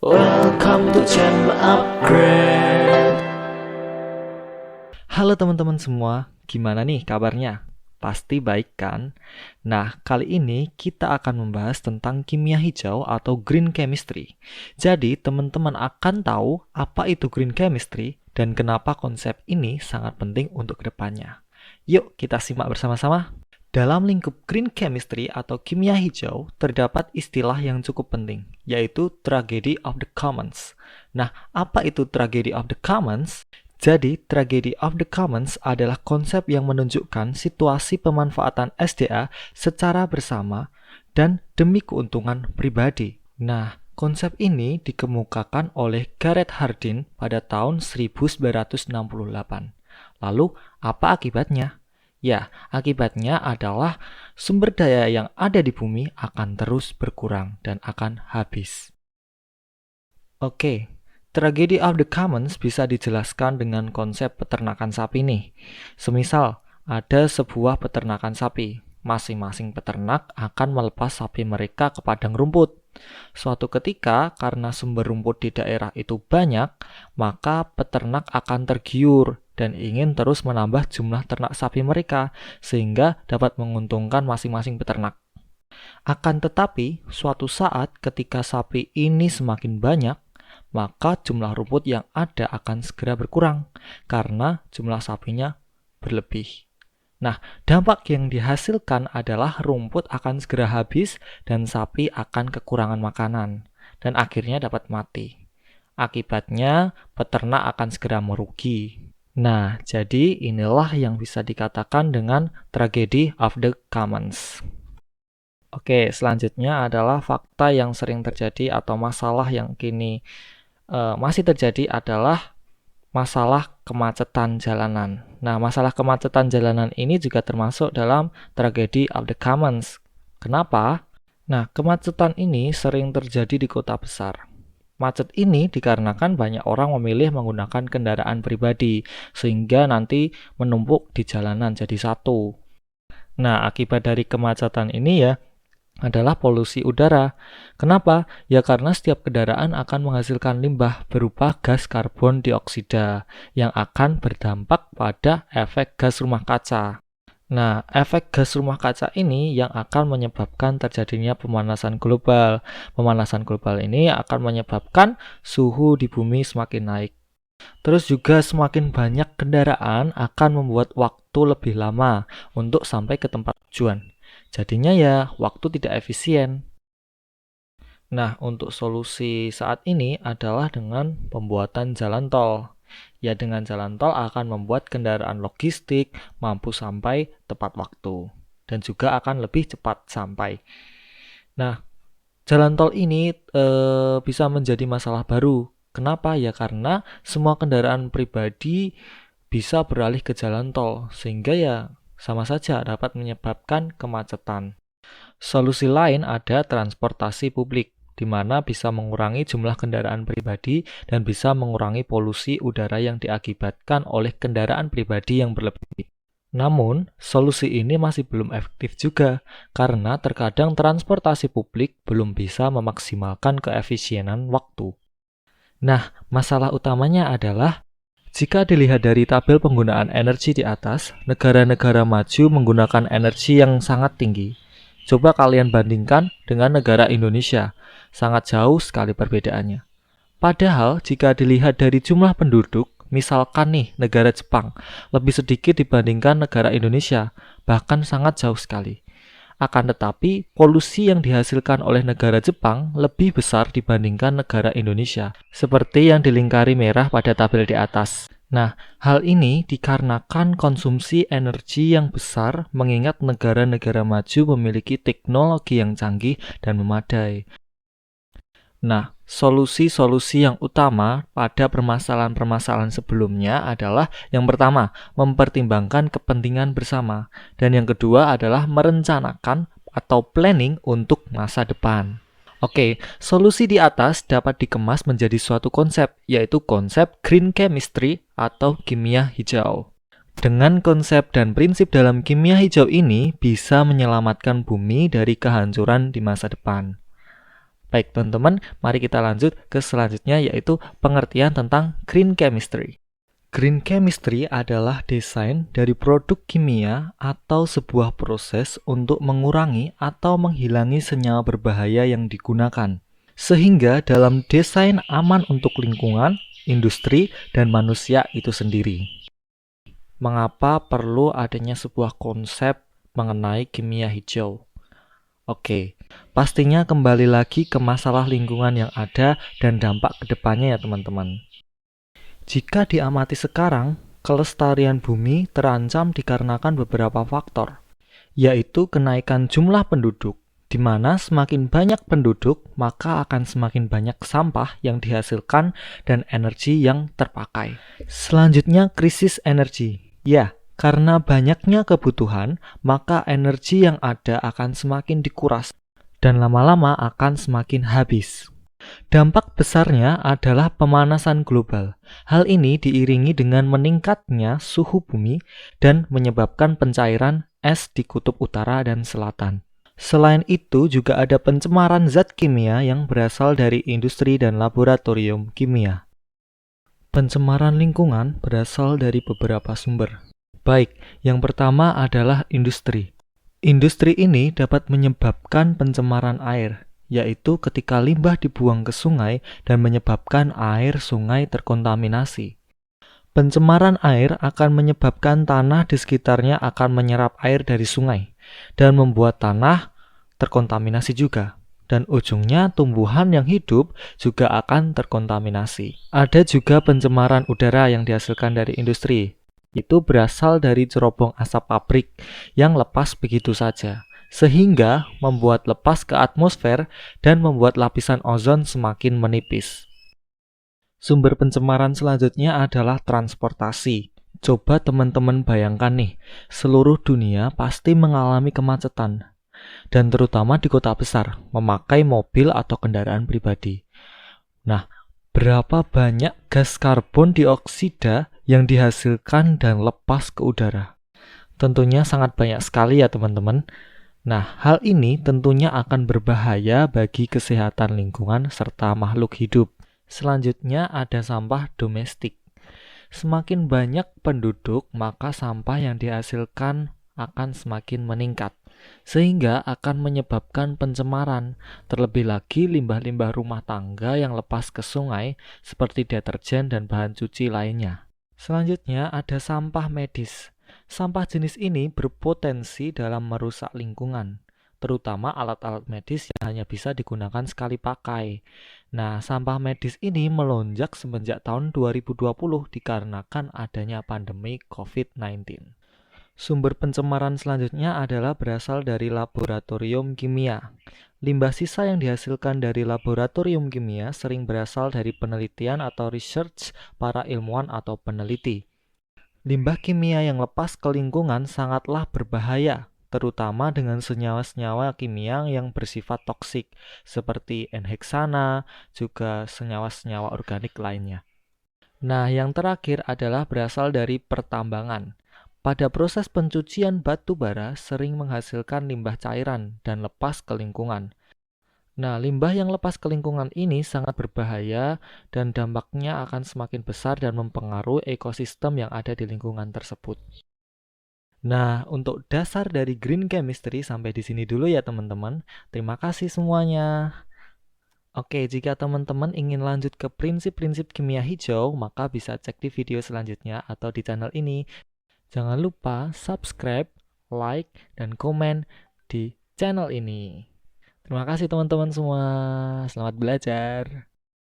Welcome to channel upgrade. Halo teman-teman semua, gimana nih kabarnya? Pasti baik kan? Nah, kali ini kita akan membahas tentang kimia hijau atau green chemistry. Jadi, teman-teman akan tahu apa itu green chemistry dan kenapa konsep ini sangat penting untuk kedepannya. Yuk, kita simak bersama-sama. Dalam lingkup green chemistry atau kimia hijau, terdapat istilah yang cukup penting, yaitu tragedy of the commons. Nah, apa itu tragedy of the commons? Jadi, tragedy of the commons adalah konsep yang menunjukkan situasi pemanfaatan SDA secara bersama dan demi keuntungan pribadi. Nah, konsep ini dikemukakan oleh Garrett Hardin pada tahun 1968. Lalu, apa akibatnya? Ya, akibatnya adalah sumber daya yang ada di bumi akan terus berkurang dan akan habis. Oke, tragedy of the commons bisa dijelaskan dengan konsep peternakan sapi nih. Semisal, ada sebuah peternakan sapi. Masing-masing peternak akan melepas sapi mereka ke padang rumput. Suatu ketika, karena sumber rumput di daerah itu banyak, maka peternak akan tergiur dan ingin terus menambah jumlah ternak sapi mereka, sehingga dapat menguntungkan masing-masing peternak. Akan tetapi, suatu saat ketika sapi ini semakin banyak, maka jumlah rumput yang ada akan segera berkurang, karena jumlah sapinya berlebih. Nah, dampak yang dihasilkan adalah rumput akan segera habis dan sapi akan kekurangan makanan, dan akhirnya dapat mati. Akibatnya, peternak akan segera merugi. Nah, jadi inilah yang bisa dikatakan dengan tragedy of the commons. Oke, selanjutnya adalah fakta yang sering terjadi atau masalah yang kini masih terjadi adalah masalah kemacetan jalanan. Nah, masalah kemacetan jalanan ini juga termasuk dalam tragedy of the commons. Kenapa? Nah, kemacetan ini sering terjadi di kota besar. Macet ini dikarenakan banyak orang memilih menggunakan kendaraan pribadi, sehingga nanti menumpuk di jalanan jadi satu. Nah, akibat dari kemacetan ini ya, adalah polusi udara. Kenapa? Ya karena setiap kendaraan akan menghasilkan limbah berupa gas karbon dioksida yang akan berdampak pada efek gas rumah kaca. Nah, efek gas rumah kaca ini yang akan menyebabkan terjadinya pemanasan global. Pemanasan global ini akan menyebabkan suhu di bumi semakin naik. Terus juga semakin banyak kendaraan akan membuat waktu lebih lama untuk sampai ke tempat tujuan. Jadinya ya waktu tidak efisien. Nah, untuk solusi saat ini adalah dengan pembuatan jalan tol. Ya, dengan jalan tol akan membuat kendaraan logistik mampu sampai tepat waktu dan juga akan lebih cepat sampai. Nah, jalan tol ini bisa menjadi masalah baru. Kenapa? Ya karena semua kendaraan pribadi bisa beralih ke jalan tol, sehingga ya sama saja dapat menyebabkan kemacetan. Solusi lain ada transportasi publik, di mana bisa mengurangi jumlah kendaraan pribadi dan bisa mengurangi polusi udara yang diakibatkan oleh kendaraan pribadi yang berlebih. Namun, solusi ini masih belum efektif juga, karena terkadang transportasi publik belum bisa memaksimalkan keefisienan waktu. Nah, masalah utamanya adalah jika dilihat dari tabel penggunaan energi di atas, negara-negara maju menggunakan energi yang sangat tinggi. Coba kalian bandingkan dengan negara Indonesia, sangat jauh sekali perbedaannya. Padahal jika dilihat dari jumlah penduduk, misalkan nih negara Jepang, lebih sedikit dibandingkan negara Indonesia, bahkan sangat jauh sekali. Akan tetapi, polusi yang dihasilkan oleh negara Jepang lebih besar dibandingkan negara Indonesia, seperti yang dilingkari merah pada tabel di atas. Nah, hal ini dikarenakan konsumsi energi yang besar mengingat negara-negara maju memiliki teknologi yang canggih dan memadai. Nah, solusi-solusi yang utama pada permasalahan-permasalahan sebelumnya adalah yang pertama, mempertimbangkan kepentingan bersama, dan yang kedua adalah merencanakan atau planning untuk masa depan. Oke, solusi di atas dapat dikemas menjadi suatu konsep, yaitu konsep green chemistry atau kimia hijau. Dengan konsep dan prinsip dalam kimia hijau ini bisa menyelamatkan bumi dari kehancuran di masa depan. Baik teman-teman, mari kita lanjut ke selanjutnya yaitu pengertian tentang green chemistry. Green chemistry adalah desain dari produk kimia atau sebuah proses untuk mengurangi atau menghilangi senyawa berbahaya yang digunakan, sehingga dalam desain aman untuk lingkungan, industri, dan manusia itu sendiri. Mengapa perlu adanya sebuah konsep mengenai kimia hijau? Oke, pastinya kembali lagi ke masalah lingkungan yang ada dan dampak kedepannya ya teman-teman. Jika diamati sekarang, kelestarian bumi terancam dikarenakan beberapa faktor, yaitu kenaikan jumlah penduduk, di mana semakin banyak penduduk, maka akan semakin banyak sampah yang dihasilkan dan energi yang terpakai. Selanjutnya, krisis energi. Ya, karena banyaknya kebutuhan, maka energi yang ada akan semakin dikuras dan lama-lama akan semakin habis. Dampak besarnya adalah pemanasan global. Hal ini diiringi dengan meningkatnya suhu bumi dan menyebabkan pencairan es di kutub utara dan selatan. Selain itu, juga ada pencemaran zat kimia yang berasal dari industri dan laboratorium kimia. Pencemaran lingkungan berasal dari beberapa sumber. Baik, yang pertama adalah industri. Industri ini dapat menyebabkan pencemaran air, yaitu ketika limbah dibuang ke sungai dan menyebabkan air sungai terkontaminasi. Pencemaran air akan menyebabkan tanah di sekitarnya akan menyerap air dari sungai dan membuat tanah terkontaminasi juga. Dan ujungnya tumbuhan yang hidup juga akan terkontaminasi. Ada juga pencemaran udara yang dihasilkan dari industri. Itu berasal dari cerobong asap pabrik yang lepas begitu saja, sehingga membuat lepas ke atmosfer dan membuat lapisan ozon semakin menipis. Sumber pencemaran selanjutnya adalah transportasi. Coba teman-teman bayangkan nih, seluruh dunia pasti mengalami kemacetan, dan terutama di kota besar, memakai mobil atau kendaraan pribadi. Nah, berapa banyak gas karbon dioksida yang dihasilkan dan lepas ke udara? Tentunya sangat banyak sekali ya teman-teman. Nah, hal ini tentunya akan berbahaya bagi kesehatan lingkungan serta makhluk hidup. Selanjutnya ada sampah domestik. Semakin banyak penduduk, maka sampah yang dihasilkan akan semakin meningkat, sehingga akan menyebabkan pencemaran. Terlebih lagi limbah-limbah rumah tangga yang lepas ke sungai seperti deterjen dan bahan cuci lainnya. Selanjutnya ada sampah medis. Sampah jenis ini berpotensi dalam merusak lingkungan, terutama alat-alat medis yang hanya bisa digunakan sekali pakai. Nah, sampah medis ini melonjak semenjak tahun 2020 dikarenakan adanya pandemi COVID-19. Sumber pencemaran selanjutnya adalah berasal dari laboratorium kimia. Limbah sisa yang dihasilkan dari laboratorium kimia sering berasal dari penelitian atau research para ilmuwan atau peneliti. Limbah kimia yang lepas ke lingkungan sangatlah berbahaya, terutama dengan senyawa-senyawa kimia yang bersifat toksik, seperti N-heksana, juga senyawa-senyawa organik lainnya. Nah, yang terakhir adalah berasal dari pertambangan. Pada proses pencucian batu bara sering menghasilkan limbah cairan dan lepas ke lingkungan. Nah, limbah yang lepas ke lingkungan ini sangat berbahaya dan dampaknya akan semakin besar dan mempengaruhi ekosistem yang ada di lingkungan tersebut. Nah, untuk dasar dari green chemistry sampai di sini dulu ya teman-teman. Terima kasih semuanya. Oke, jika teman-teman ingin lanjut ke prinsip-prinsip kimia hijau, maka bisa cek di video selanjutnya atau di channel ini. Jangan lupa subscribe, like, dan komen di channel ini. Terima kasih teman-teman semua. Selamat belajar.